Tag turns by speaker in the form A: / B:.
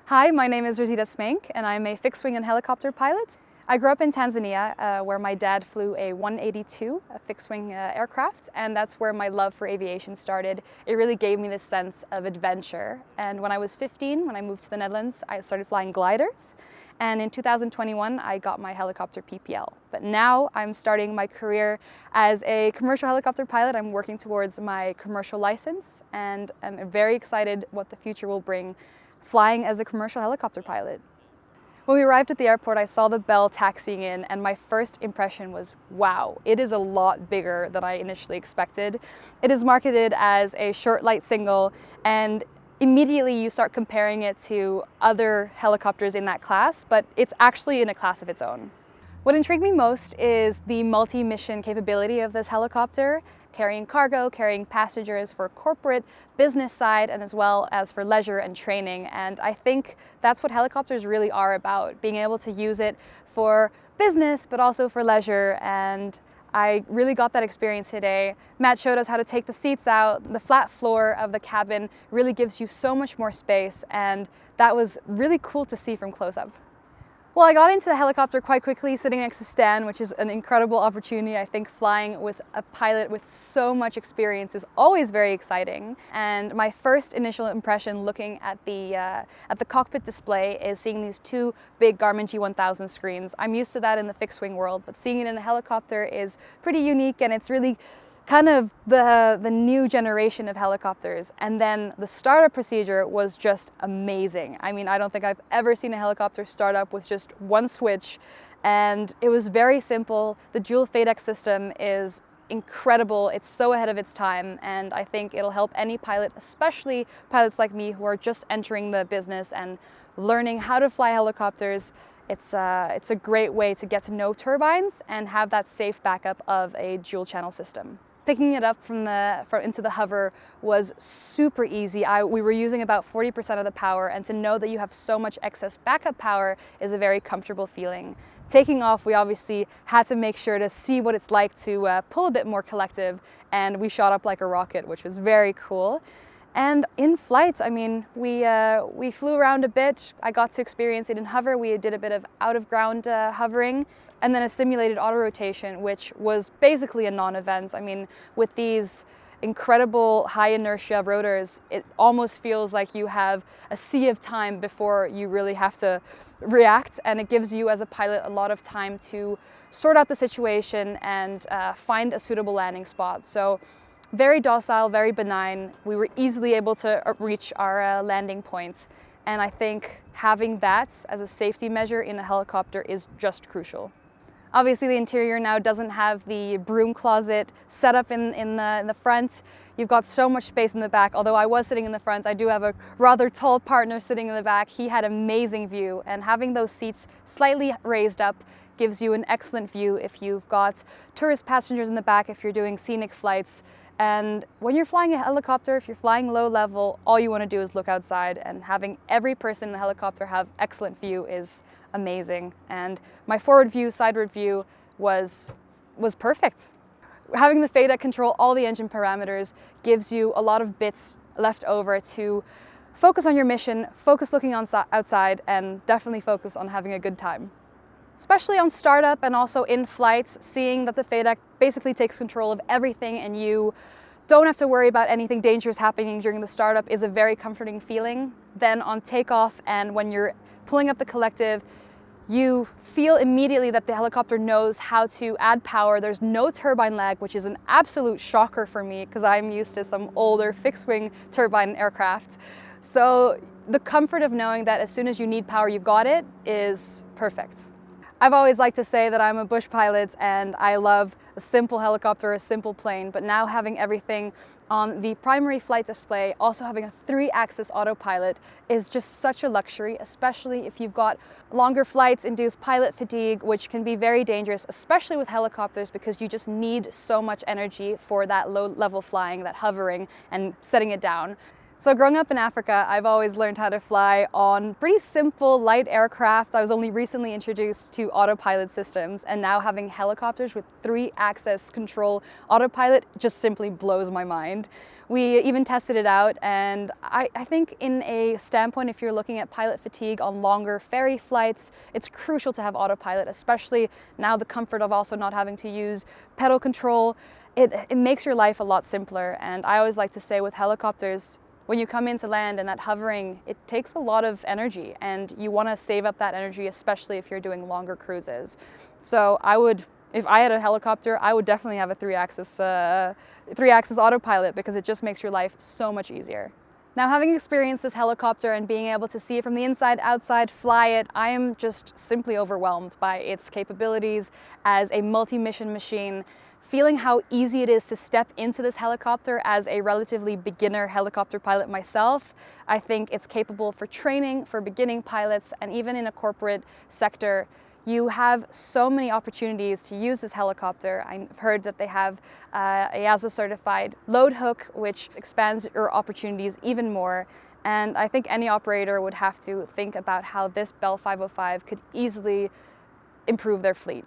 A: Hi, my name is Rosita Smank and I'm a fixed-wing and helicopter pilot. I grew up in Tanzania where my dad flew a 182, a fixed-wing aircraft, and that's where my love for aviation started. It really gave me this sense of adventure. And when I was 15, when I moved to the Netherlands, I started flying gliders. And in 2021, I got my helicopter PPL. But now I'm starting my career as a commercial helicopter pilot. I'm working towards my commercial license, and I'm very excited what the future will bring flying as a commercial helicopter pilot. When we arrived at the airport, I saw the Bell taxiing in, and my first impression was, wow, it is a lot bigger than I initially expected. It is marketed as a short, light single, and immediately you start comparing it to other helicopters in that class, but it's actually in a class of its own. What intrigued me most is the multi-mission capability of this helicopter, carrying cargo, carrying passengers for corporate, business side, and as well as for leisure and training. And I think that's what helicopters really are about, being able to use it for business, but also for leisure. And I really got that experience today. Matt showed us how to take the seats out. The flat floor of the cabin really gives you so much more space, and that was really cool to see from close up. Well, I got into the helicopter quite quickly, sitting next to Stan, which is an incredible opportunity. I think flying with a pilot with so much experience is always very exciting. And my first initial impression looking at the cockpit display is seeing these two big Garmin G1000 screens. I'm used to that in the fixed wing world, but seeing it in a helicopter is pretty unique, and it's really kind of the new generation of helicopters. And then the startup procedure was just amazing. I mean, I don't think I've ever seen a helicopter start up with just one switch, and it was very simple. The dual FADEC system is incredible. It's so ahead of its time, and I think it'll help any pilot, especially pilots like me who are just entering the business and learning how to fly helicopters. It's a great way to get to know turbines and have that safe backup of a dual channel system. Picking it up into the hover was super easy. We were using about 40% of the power, and to know that you have so much excess backup power is a very comfortable feeling. Taking off, we obviously had to make sure to see what it's like to pull a bit more collective, and we shot up like a rocket, which was very cool. And in flights, I mean, we flew around a bit. I got to experience it in hover. We did a bit of out-of-ground hovering, and then a simulated auto-rotation, which was basically a non-event. I mean, with these incredible high inertia rotors, it almost feels like you have a sea of time before you really have to react, and it gives you as a pilot a lot of time to sort out the situation and find a suitable landing spot. So very docile, very benign. We were easily able to reach our landing point, and I think having that as a safety measure in a helicopter is just crucial. Obviously, the interior now doesn't have the broom closet set up in the front. You've got so much space in the back. Although I was sitting in the front, I do have a rather tall partner sitting in the back. He had amazing view, and having those seats slightly raised up gives you an excellent view if you've got tourist passengers in the back, if you're doing scenic flights. And when you're flying a helicopter, if you're flying low level, all you want to do is look outside, and having every person in the helicopter have excellent view is amazing. And my forward view, sideward view was perfect. Having the FADEC control all the engine parameters gives you a lot of bits left over to focus on your mission, focus looking outside, and definitely focus on having a good time. Especially on startup and also in flights, seeing that the FADEC basically takes control of everything and you don't have to worry about anything dangerous happening during the startup is a very comforting feeling. Then on takeoff and when you're pulling up the collective, you feel immediately that the helicopter knows how to add power. There's no turbine lag, which is an absolute shocker for me because I'm used to some older fixed-wing turbine aircraft. So the comfort of knowing that as soon as you need power, you've got it is perfect. I've always liked to say that I'm a bush pilot and I love a simple helicopter, a simple plane, but now having everything on the primary flight display, also having a 3-axis autopilot is just such a luxury, especially if you've got longer flights, induced pilot fatigue, which can be very dangerous, especially with helicopters because you just need so much energy for that low level flying, that hovering and setting it down. So growing up in Africa, I've always learned how to fly on pretty simple light aircraft. I was only recently introduced to autopilot systems, and now having helicopters with 3-axis control autopilot just simply blows my mind. We even tested it out, and I think in a standpoint, if you're looking at pilot fatigue on longer ferry flights, it's crucial to have autopilot, especially now the comfort of also not having to use pedal control. It makes your life a lot simpler, and I always like to say with helicopters, when you come into land and that hovering, it takes a lot of energy, and you want to save up that energy, especially if you're doing longer cruises. So if I had a helicopter, I would definitely have a 3-axis autopilot, because it just makes your life so much easier. Now, having experienced this helicopter and being able to see it from the inside, outside, fly it, I am just simply overwhelmed by its capabilities as a multi-mission machine. Feeling how easy it is to step into this helicopter as a relatively beginner helicopter pilot myself, I think it's capable for training, for beginning pilots, and even in a corporate sector. You have so many opportunities to use this helicopter. I've heard that they have EASA certified load hook, which expands your opportunities even more. And I think any operator would have to think about how this Bell 505 could easily improve their fleet.